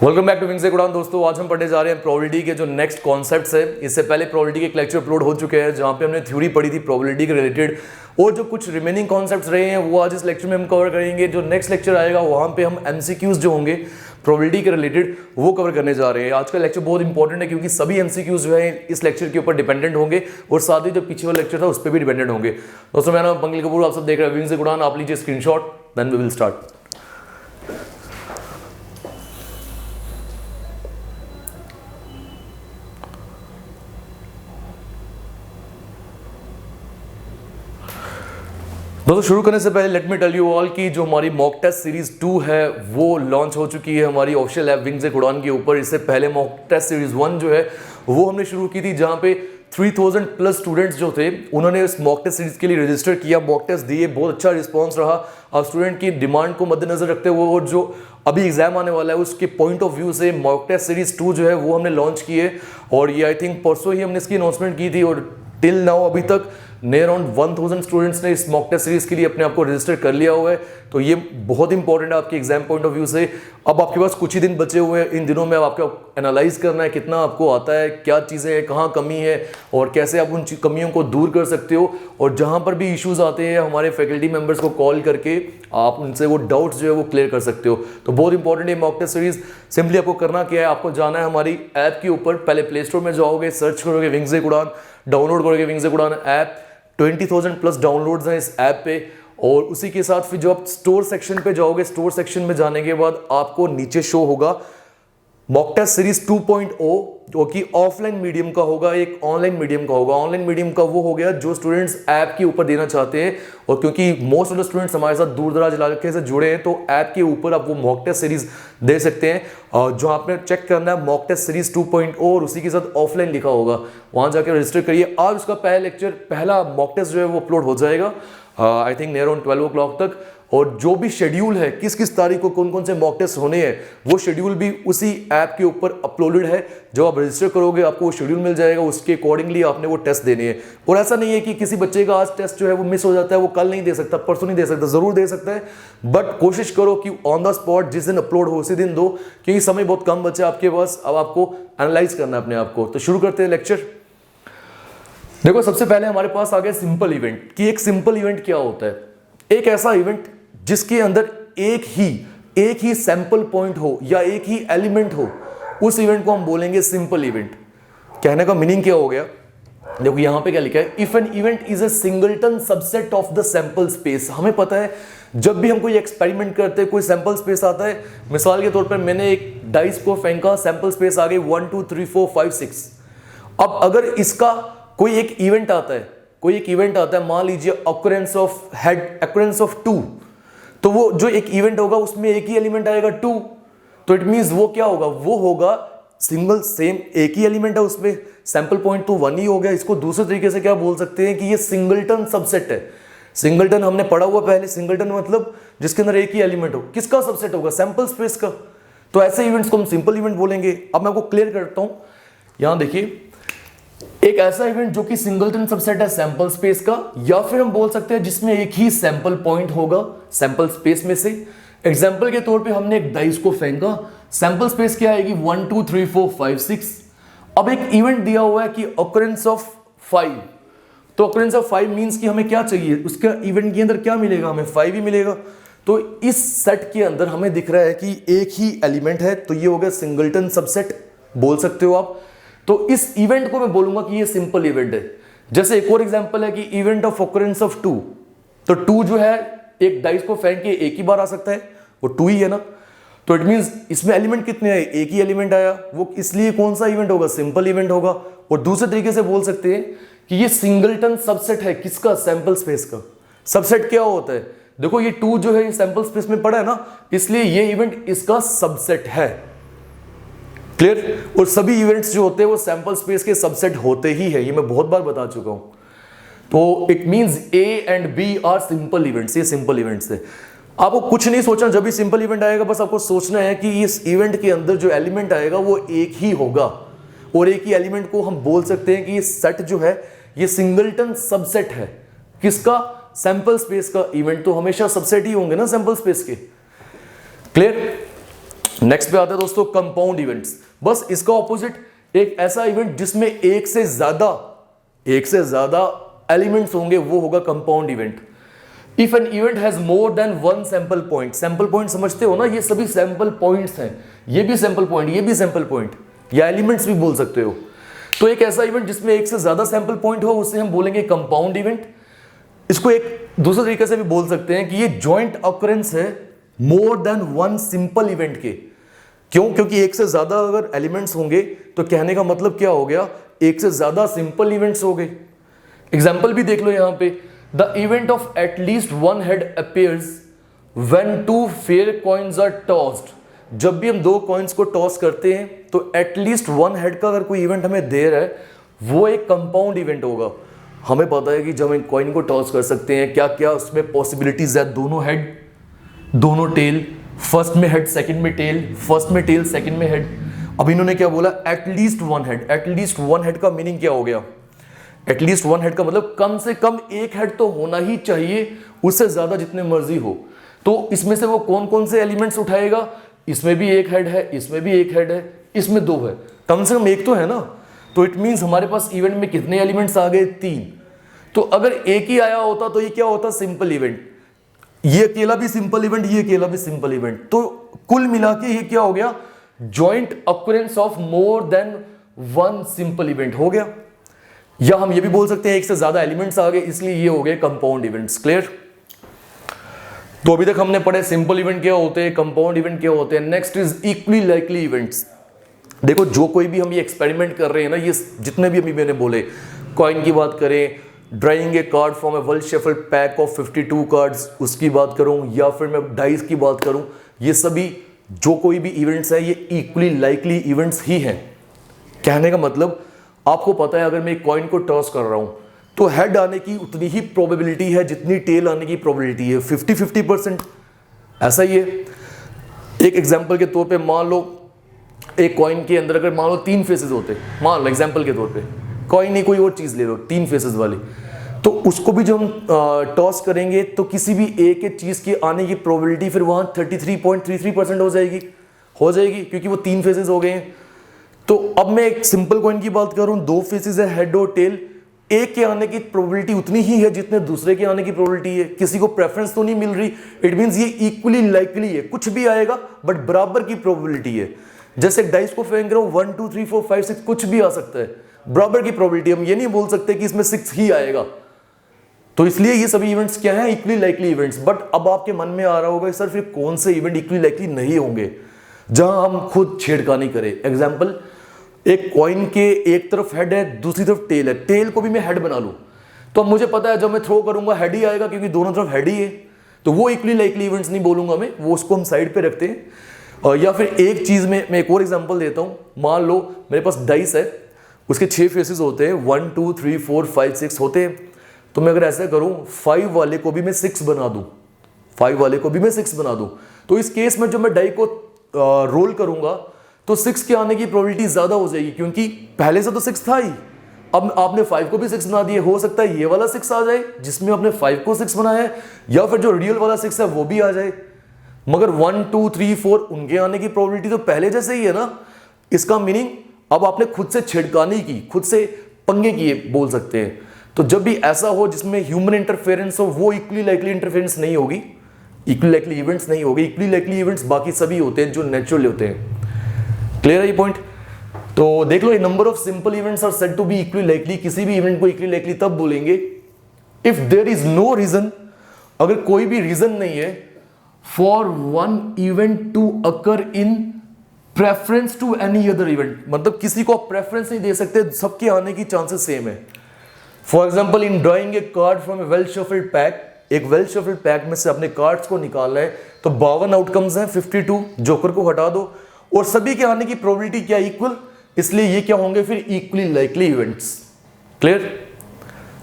Welcome back to wings एक उड़ान। दोस्तों आज हम पढ़ने जा रहे हैं प्रोबेबिलिटी के जो नेक्स्ट कॉन्सेप्ट्स है। इससे पहले प्रोबेबिलिटी के एक लेक्चर अपलोड हो चुके हैं जहां पे हमने थ्योरी पढ़ी थी प्रोबेबिलिटी के रिलेटेड, और जो कुछ रिमेनिंग कॉन्सेप्ट्स रहे हैं वो आज इस लेक्चर में हम कवर करेंगे। जो नेक्स्ट लेक्चर आएगा वहां पे हम एमसीक्यूज जो होंगे प्रोबेबिलिटी के रिलेटेड वो कवर करने जा रहे हैं। आज का लेक्चर बहुत इंपॉर्टेंट है क्योंकि सभी एमसीक्यूज जो है इस लेक्चर के ऊपर डिपेंडेंट होंगे और साथ ही जो पीछे वाला लेक्चर था उस पर भी डिपेंडेंट होंगे। दोस्तों मेरा नाम पंकज कपूर, आप सब देख रहे हैं विंग्स एक उड़ान। आप लीजिए screenshot, then we will start. दोस्तों शुरू करने से पहले let me tell you all कि जो हमारी मॉक टेस्ट सीरीज 2 है वो लॉन्च हो चुकी है हमारी ऑफिशियल ऐप विंग्स एक उड़ान के ऊपर। इससे पहले मॉक टेस्ट सीरीज 1 जो है वो हमने शुरू की थी जहां पे 3000 प्लस स्टूडेंट्स जो थे उन्होंने इस मॉक टेस्ट सीरीज के लिए रजिस्टर किया, मॉक टेस्ट दिए, बहुत अच्छा रिस्पॉन्स रहा। अब स्टूडेंट की डिमांड को मद्देनजर रखते हुए और जो अभी एग्जाम आने वाला है उसके पॉइंट ऑफ व्यू से मॉक टेस्ट सीरीज 2 जो है वो हमने लॉन्च की है। और ये आई थिंक परसों ही हमने इसकी अनाउंसमेंट की थी और टिल नाउ अभी तक नियर अराउंड 1000 स्टूडेंट्स ने इस मॉक टेस्ट सीरीज के लिए अपने आप को रजिस्टर कर लिया हुआ है। तो ये बहुत इंपॉर्टेंट है आपके एग्जाम पॉइंट ऑफ व्यू से। अब आपके पास कुछ ही दिन बचे हुए हैं, इन दिनों में आपको एनालाइज करना है कितना आपको आता है, क्या चीज़ें हैं, कहाँ कमी है और कैसे आप उन कमियों को दूर कर सकते हो। और जहाँ पर भी इश्यूज आते हैं हमारे फैकल्टी मेंबर्स को कॉल करके आप उनसे वो डाउट्स जो है वो क्लियर कर सकते हो। तो बहुत इंपॉर्टेंट है मॉक टेस्ट सीरीज। सिंपली आपको करना क्या है, आपको जाना है हमारी ऐप के ऊपर, पहले प्ले स्टोर में जाओगे, सर्च करोगे विंग्स एक उड़ान, डाउनलोड करोगे विंग्स एक उड़ान ऐप। 20,000 प्लस डाउनलोड्स हैं इस ऐप पे। और उसी के साथ फिर जब आप स्टोर सेक्शन पे जाओगे, स्टोर सेक्शन में जाने के बाद आपको नीचे शो होगा मॉक टेस्ट सीरीज 2.0 जो कि ऑफलाइन मीडियम का होगा, एक ऑनलाइन मीडियम का होगा। ऑनलाइन मीडियम का वो हो गया जो स्टूडेंट्स ऐप के ऊपर देना चाहते हैं, और क्योंकि मोस्ट ऑफ द स्टूडेंट्स हमारे साथ दूर दराज इलाके से जुड़े हैं तो ऐप के ऊपर आप वो मॉक टेस्ट सीरीज दे सकते हैं। जो आपने चेक करना है मॉक टेस्ट सीरीज 2.0 और उसी के साथ ऑफलाइन लिखा होगा, वहां जाकर रजिस्टर करिए। आज उसका पहला लेक्चर, पहला मॉक टेस्ट जो है वो अपलोड हो जाएगा I think near around 12 o'clock तक। और जो भी शेड्यूल है किस किस तारीख को कौन कौन से मॉक टेस्ट होने हैं वो शेड्यूल भी उसी ऐप के ऊपर अपलोडेड है। जब आप रजिस्टर करोगे आपको वो शेड्यूल मिल जाएगा, उसके अकॉर्डिंगली आपने वो टेस्ट देने हैं। और ऐसा नहीं है कि किसी बच्चे का आज टेस्ट जो है वो मिस हो जाता है, वो कल नहीं दे सकता, परसों नहीं दे सकता, जरूर दे सकता है, बट कोशिश करो कि ऑन द स्पॉट जिस दिन अपलोड हो उसी दिन दो, क्योंकि समय बहुत कम बचा आपके पास। अब आपको एनालाइज करना है अपने आप को। तो शुरू करते हैं लेक्चर। देखो सबसे पहले हमारे पास आ गया सिंपल इवेंट कि एक सिंपल इवेंट क्या होता है। एक ऐसा इवेंट जिसके अंदर एक ही सैंपल पॉइंट हो या एक ही एलिमेंट हो, उस इवेंट को हम बोलेंगे सिंपल इवेंट। कहने का मीनिंग क्या हो गया, देखो यहां पे क्या लिखा है, if an event is a singleton subset of the sample space. हमें पता है जब भी हम कोई एक्सपेरिमेंट करते हैं, कोई सैंपल स्पेस आता है, मिसाल के तौर पर मैंने एक डाइस को फेंका, सैंपल स्पेस आ गई 1 2 3 4 5 6। अब अगर इसका कोई एक इवेंट आता है, मान लीजिए occurrence of head, occurrence of 2, तो वो जो एक इवेंट होगा उसमें एक ही एलिमेंट आएगा 2। तो इट मींस वो क्या होगा, वो होगा सिंगल, सेम एक ही एलिमेंट है उसमें, सैंपल पॉइंट तो 1 ही हो गया। इसको दूसरे तरीके से क्या बोल सकते हैं कि ये सिंगलटन सबसेट है। सिंगलटन हमने पढ़ा हुआ पहले, सिंगलटन मतलब जिसके अंदर एक ही एलिमेंट हो। किसका सबसेट होगा, सैंपल स्पेस का। तो ऐसे इवेंट्स को हम सिंपल इवेंट बोलेंगे। अब मैं आपको क्लियर करता हूं, यहां देखिए, एक ऐसा इवेंट जो कि सिंगलटन सबसेट है सैंपल स्पेस का, या फिर हम बोल सकते हैं जिसमें एक ही सैंपल पॉइंट होगा सैंपल स्पेस में से। एग्जांपल के तौर पे हमने एक डाइस को फेंका, सैंपल स्पेस क्या आएगी 1 2 3 4 5 6। अब एक इवेंट दिया हुआ है कि ऑकरेंस ऑफ 5, तो ऑकरेंस ऑफ 5 मींस कि हमें क्या चाहिए, उसका इवेंट के अंदर क्या मिलेगा, हमें 5 ही मिलेगा। तो इस सेट के अंदर हमें दिख रहा है कि एक ही एलिमेंट है, तो ये हो गया सिंगलटन सबसेट बोल सकते हो आप। तो इस इवेंट को मैं बोलूंगा कि ये सिंपल इवेंट है। जैसे एक और एग्जांपल है कि इवेंट ऑफ ऑकरेंस ऑफ 2, तो 2 जो है एक डाइस को फेंक के एक ही बार आ सकता है, वो 2 ही है ना। तो इट मींस इसमें एलिमेंट कितने आए, एक ही एलिमेंट आया, वो इसलिए कौन सा इवेंट होगा, सिंपल इवेंट होगा। और दूसरे तरीके से बोल सकते हैं कि ये सिंगलटन सबसेट है, किसका, सैंपल स्पेस का। सबसेट क्या होता है, देखो ये 2 जो है ये सैंपल स्पेस में पड़ा है ना, इसलिए ये इवेंट इसका सबसेट है। क्लियर। और सभी इवेंट्स जो होते हैं वो सैंपल स्पेस के सबसेट होते ही है, ये मैं बहुत बार बता चुका हूं। तो it means A and B are simple events, ये सिंपल इवेंट्स है। आपको कुछ नहीं सोचना, जब भी सिंपल इवेंट आएगा बस आपको सोचना है कि इस इवेंट के अंदर जो एलिमेंट आएगा वो एक ही होगा, और एक ही एलिमेंट को हम बोल सकते हैं कि ये सेट जो है ये सिंगलटन सबसेट है। किसका, सैंपल स्पेस का। इवेंट तो हमेशा सबसेट ही होंगे ना सैंपल स्पेस के। क्लियर। नेक्स्ट पे आता है दोस्तों कंपाउंड इवेंट्स। बस इसका ऑपोजिट, एक ऐसा इवेंट जिसमें एक से ज्यादा एलिमेंट्स होंगे, वो होगा compound event. If an event has more than one sample point, sample point समझते हो ना, ये सभी सैंपल पॉइंट्स हैं, ये भी सैंपल पॉइंट, ये भी सैंपल पॉइंट, या एलिमेंट्स भी बोल सकते हो। तो एक ऐसा इवेंट जिसमें एक से ज्यादा सैंपल पॉइंट हो, उसे हम बोलेंगे कंपाउंड इवेंट। इसको एक दूसरे तरीके से भी बोल सकते हैं कि ये जॉइंट ऑकरेंस है more than one simple event के। क्यों? क्योंकि एक से ज्यादा अगर एलिमेंट्स होंगे तो कहने का मतलब क्या हो गया, एक से ज्यादा सिंपल इवेंट्स हो गए। एग्जाम्पल भी देख लो यहां पे, the event of at least one head appears when two fair coins are tossed. जब भी हम दो कॉइन्स को टॉस करते हैं तो एटलीस्ट वन हेड का अगर कोई इवेंट हमें दे रहा है, वो एक कंपाउंड इवेंट होगा। हमें पता है कि जब हम कॉइन को टॉस कर सकते हैं, क्या क्या उसमें पॉसिबिलिटीज है, दोनों हेड दोनों टेल, फर्स्ट में हेड सेकंड में टेल, फर्स्ट में टेल सेकंड में हेड। अब इन्होंने क्या बोला, at least one head. At least one head का मीनिंग क्या हो गया, एटलीस्ट वन हेड का मतलब कम से कम एक हेड तो होना ही चाहिए, उससे ज्यादा जितने मर्जी हो। तो इसमें से वो कौन कौन से एलिमेंट्स उठाएगा, इसमें भी एक हेड है, इसमें भी एक हेड है, इसमें दो है, कम से कम एक तो है ना। तो इट मींस हमारे पास इवेंट में कितने एलिमेंट्स आ गए, 3। तो अगर एक ही आया होता तो ये क्या होता, सिंपल इवेंट। ये अकेला भी सिंपल इवेंट, ये अकेला भी सिंपल इवेंट। तो कुल मिला के ये क्या हो गया, joint occurrence of more than one simple event हो गया। या हम ये भी बोल सकते हैं एक से ज्यादा एलिमेंट्स आ गए, इसलिए ये हो गए कंपाउंड इवेंट्स। क्लियर? तो अभी तक हमने पढ़े सिंपल इवेंट क्या होते हैं, कंपाउंड इवेंट क्या होते हैं। Next is equally likely events. देखो जो कोई भी हम ये एक्सपेरिमेंट कर रहे हैं ना, ये जितने भी अभी मैंने बोले, कॉइन की बात करें, drawing A card from A well shuffled pack of 52 cards, उसकी बात करूं, या फिर मैं डाइस की बात करूं, ये सभी जो कोई भी इवेंट्स है, ये इक्वली लाइकली इवेंट्स ही हैं। कहने का मतलब आपको पता है, अगर मैं एक कॉइन को टॉस कर रहा हूं तो हेड आने की उतनी ही प्रोबेबिलिटी है जितनी टेल आने की प्रोबेबिलिटी है, 50-50%। ऐसा ही है। एक एग्जाम्पल के तौर पे मान लो एक कॉइन के अंदर अगर मान लो 3 फेसेस होते, मान लो एग्जाम्पल के तौर पे, कॉइन नहीं कोई और चीज ले लो 3 फेसेस वाली, तो उसको भी जो हम टॉस करेंगे तो किसी भी एक चीज के आने की प्रोबेबिलिटी फिर वहां 33.33% हो जाएगी, क्योंकि वो 3 फेसेस हो गए हैं। तो अब मैं एक सिंपल कॉइन की बात करूं, 2 फेसेस है, हेड और टेल, एक के आने की प्रोबेबिलिटी उतनी ही है जितने दूसरे के आने की प्रोबेबिलिटी है। किसी को प्रेफरेंस तो नहीं मिल रही, इट मींस ये इक्वली लाइकली है, कुछ भी आएगा बट बराबर की प्रोबेबिलिटी है। जैसे डाइस को फेंक रहा हूं, 1 2 3 4 5 6 कुछ भी आ सकता है, बराबर की प्रोबेबिलिटी। हम ये नहीं बोल सकते कि इसमें 6 ही आएगा। तो इसलिए ये सभी इवेंट्स क्या हैं, इक्वली लाइकली इवेंट्स। बट अब आपके मन में आ रहा होगा सर फिर कौन से इवेंट इक्वली लाइकली नहीं होंगे जहां हम खुद छेड़खानी करें। एग्जाम्पल, एक कॉइन के एक तरफ हेड है, दूसरी तरफ टेल है, टेल को भी मैं हेड बना लूं तो अब मुझे पता है जब मैं थ्रो करूंगा हेड ही आएगा, क्योंकि दोनों तरफ हेड ही है। तो वो इक्वली लाइकली इवेंट्स नहीं बोलूंगा मैं, वो उसको हम साइड पे रखते हैं। या फिर एक चीज में मैं एक और एग्जांपल देता हूं, मान लो मेरे पास डाइस है, उसके 6 फेसेस होते हैं, 1 2 3 4 5 6 होते हैं। तो मैं अगर ऐसा करूं, 5 वाले को भी मैं 6 बना दूं, 5 वाले को भी मैं 6 बना दूं, तो इस केस में जब मैं डाई को रोल करूंगा तो 6 के आने की प्रोबेबिलिटी ज्यादा हो जाएगी, क्योंकि पहले से तो 6 था ही। अब आपने 5 को भी 6 बना दिए, हो सकता है ये वाला 6 आ जाए जिसमें आपने 5 को 6 बनाया है, या फिर जो रियल वाला 6 है वो भी आ जाए। मगर 1 2 3 4 उनके आने की प्रोबेबिलिटी तो पहले जैसे ही है ना। इसका मीनिंग अब आपने खुद से छिड़कानी की, खुद से पंगे किए बोल सकते हैं। तो जब भी ऐसा हो जिसमें ह्यूमन इंटरफेरेंस हो, वो इक्वली लाइकली इंटरफेरेंस नहीं होगी, इक्वली लाइकली इवेंट्स नहीं होगी। इक्वली लाइकली इवेंट्स बाकी सभी होते हैं जो नेचुरल होते हैं। क्लियर है ये पॉइंट? तो देख लो, ये number of simple events are said to be equally likely. किसी भी इवेंट को इक्वली लाइकली तब बोलेंगे if there is no reason, अगर कोई भी रीजन नहीं है for one event to occur in preference to any other event. मतलब किसी को प्रेफरेंस नहीं दे सकते, सबके आने की चांसेस सेम है। For example, in drawing a card from A well shuffled pack, एक वेल शफल्ड पैक में से अपने कार्ड्स को निकालना है, तो 52 आउटकम्स हैं, 52, जोकर को हटा दो और सभी के आने की प्रोबेबिलिटी क्या इक्वल, इसलिए ये क्या होंगे फिर equally likely events. Clear?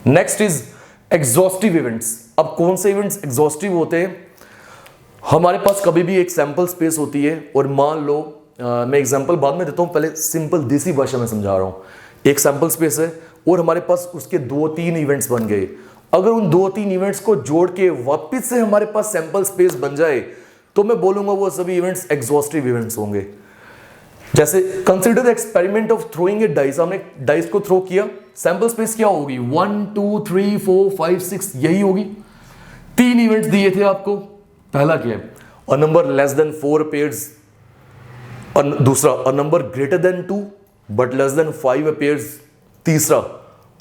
Next is exhaustive events. अब कौन से इवेंट्स एग्जॉस्टिव होते हैं? हमारे पास कभी भी एक सैंपल स्पेस होती है और मान लो मैं एग्जांपल बाद में देता हूं, पहले सिंपल देसी भाषा में समझा रहा हूं। एक सैंपल स्पेस है और हमारे पास उसके 2-3 इवेंट्स बन गए। अगर उन 2-3 इवेंट्स को जोड़ के वापस से हमारे पास सैंपल स्पेस बन जाए तो मैं बोलूंगा वो सभी इवेंट्स एग्जॉस्टिव इवेंट्स होंगे। जैसे consider the experiment of throwing A dice, हमने डाइस को थ्रो किया, सैंपल स्पेस क्या होगी 1 2 3 4 5 6 यही होगी। 3 इवेंट्स दिए थे आपको, पहला क्या है a number less than 4 appears, दूसरा अ number greater than 2 but less than 5 appears, तीसरा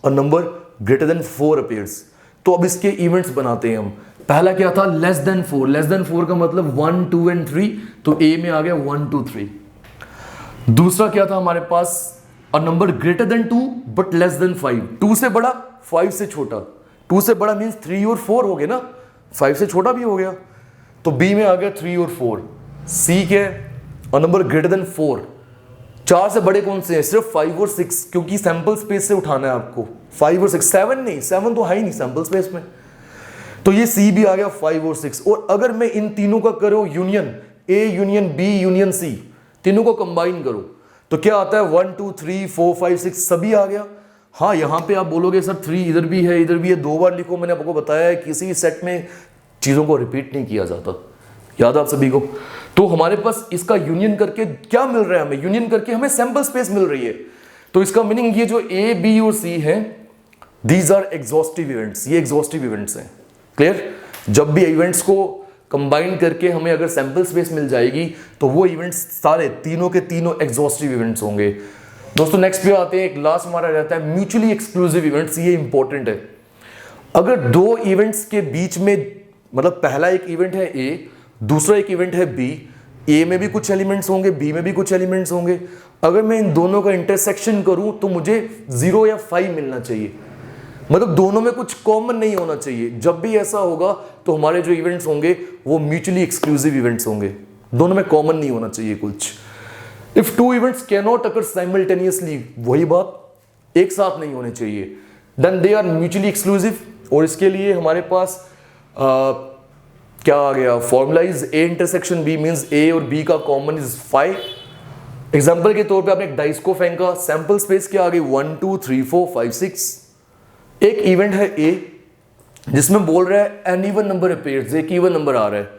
अ नंबर ग्रेटर देन 4 appears। तो अब इसके इवेंट्स बनाते हैं हम। पहला क्या था लेस देन 4, लेस देन 4 का मतलब 1 2 एंड 3, तो ए में आ गया 1 2 3। दूसरा क्या था हमारे पास a number greater than 2 but less than 5, 2 से बड़ा 5 से छोटा, 2 से बड़ा मींस 3 और 4 हो गए ना, 5 से छोटा भी हो गया, तो बी में आ गया 3 और 4। सी क्या है अ नंबर ग्रेटर देन 4, 4 से बड़े कौन से हैं सिर्फ 5 और 6, क्योंकि सैंपल स्पेस से उठाना है आपको 5 और 6, 7 नहीं, 7 तो है ही नहीं सैंपल स्पेस में, तो ये सी भी आ गया 5 और 6। और अगर मैं इन तीनों का करूं union, A union B union C, तीनों को कंबाइन करो तो क्या आता है 1 2 3 4 5 6 सभी आ गया। हाँ यहां पे आप बोलोगे सर 3 इधर भी है इधर भी है, 2 बार लिखो, मैंने आपको बताया है किसी सेट में चीजों को रिपीट नहीं किया जाता, याद आप सभी को। तो हमारे पास इसका यूनियन करके क्या मिल रहा है हमें, यूनियन करके हमें सैंपल स्पेस मिल रही है। तो इसका मीनिंग ये जो ए बी और सी है दीज आर एग्जॉस्टिव इवेंट्स, ये एग्जॉस्टिव इवेंट्स हैं। क्लियर, जब भी इवेंट्स को कंबाइन करके हमें अगर सैंपल स्पेस मिल जाएगी तो वो इवेंट्स सारे तीनों के तीनों एग्जॉस्टिव इवेंट्स होंगे। दोस्तों नेक्स्ट पे आते हैं, एक लास्ट हमारा रहता है म्यूचुअली एक्सक्लूसिव इवेंट्स, ये इंपॉर्टेंट है। अगर 2 इवेंट्स के बीच में, मतलब पहला एक इवेंट है ए, दूसरा एक इवेंट है बी, ए में भी कुछ एलिमेंट्स होंगे बी में भी कुछ एलिमेंट्स होंगे, अगर मैं इन दोनों का इंटरसेक्शन करूं तो मुझे 0 या 5 मिलना चाहिए, मतलब दोनों में कुछ कॉमन नहीं होना चाहिए। जब भी ऐसा होगा तो हमारे जो इवेंट्स होंगे वो म्यूचुअली एक्सक्लूसिव इवेंट्स होंगे, दोनों में कॉमन नहीं होना चाहिए कुछ। If 2 events can not occur simultaneously, वही बात एक साथ नहीं होने चाहिए, then they are mutually exclusive. और इसके लिए हमारे पास क्या आ गया formula is A intersection B means A और बी का कॉमन इज 5। एग्जांपल के तौर पे आपने एक डाइस को फेंका, सैंपल स्पेस क्या आ गई 1 2 3 4 5 6। एक इवेंट है ए जिसमें बोल रहा है एन इवन नंबर अपीयर्स, एक इवन नंबर आ रहा है,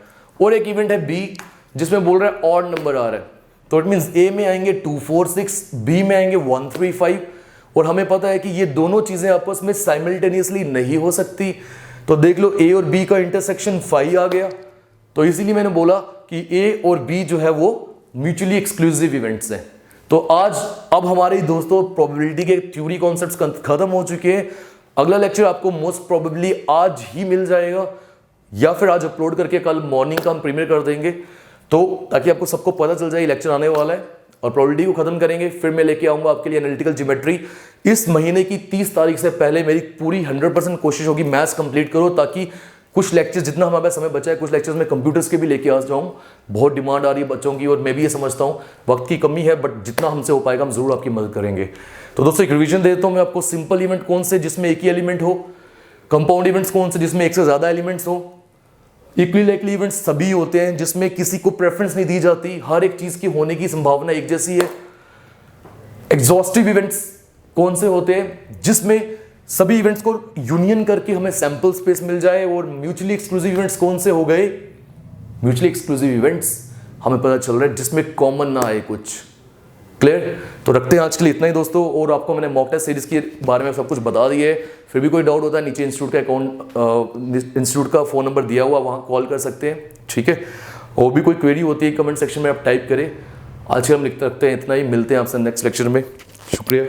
और एक इवेंट है बी जिसमें बोल रहा है ऑड नंबर आ रहा है। तो इट मींस ए में आएंगे 2 4 6, बी में आएंगे 1 3 5, और हमें पता है कि ये दोनों चीजें आपस में साइमल्टेनियसली नहीं हो सकती। तो देख लो ए और बी का इंटरसेक्शन 5 आ गया, तो इसीलिए मैंने बोला कि ए और बी जो है वो म्यूचुअली एक्सक्लूसिव इवेंट्स हैं। तो आज अब हमारे दोस्तों प्रोबेबिलिटी के थ्योरी कॉन्सेप्ट्स खत्म हो चुके हैं। अगला लेक्चर आपको मोस्ट प्रोबेबली आज ही मिल जाएगा या फिर आज अपलोड करके कल मॉर्निंग का हम प्रीमियर कर देंगे, तो ताकि आपको सबको पता चल जाए लेक्चर आने वाला है। और प्रोबेबिलिटी को खत्म करेंगे, फिर मैं लेके आऊंगा आपके लिए एनालिटिकल ज्योमेट्री। इस महीने की 30 तारीख से पहले मेरी पूरी 100% कोशिश होगी मैथ्स कंप्लीट करो, ताकि कुछ लेक्चर्स जितना हमारे पास समय बचा है कुछ लेक्चर्स में कंप्यूटर्स के भी लेके आ जाऊँ। बहुत डिमांड आ रही है बच्चों की, और मैं भी ये समझता हूँ वक्त की कमी है, बट जितना हमसे हो पाएगा हम जरूर आपकी मदद करेंगे। तो दोस्तों एक रिवीजन देता हूँ मैं आपको। सिंपल इवेंट कौन से जिसमें एक ही एलिमेंट हो, कंपाउंड इवेंट्स कौन से जिसमें एक से ज्यादा एलिमेंट्स हो, इक्वली लाइकली इवेंट्स सभी होते हैं जिसमें किसी को प्रेफरेंस नहीं दी जाती, हर एक चीज की होने की संभावना एक जैसी है। एग्जॉस्टिव इवेंट्स कौन से होते हैं जिसमें सभी इवेंट्स को यूनियन करके हमें सैंपल स्पेस मिल जाए। और म्यूचुअली एक्सक्लूसिव इवेंट्स कौन से हो गए, म्यूचुअली एक्सक्लूसिव इवेंट्स हमें पता चल रहा है जिसमें कॉमन ना आए कुछ। क्लियर, तो रखते हैं आज के लिए इतना ही दोस्तों। और आपको मैंने मॉक टेस्ट सीरीज के बारे में सब कुछ बता दिया है। फिर भी कोई डाउट होता है नीचे इंस्टीट्यूट का अकाउंट, इंस्टीट्यूट का फ़ोन नंबर दिया हुआ, वहाँ कॉल कर सकते हैं, ठीक है। और भी कोई क्वेरी होती है कमेंट सेक्शन में आप टाइप करें। आज के हम लिखते रखते हैं इतना ही, मिलते हैं आपसे नेक्स्ट लेक्चर में। शुक्रिया।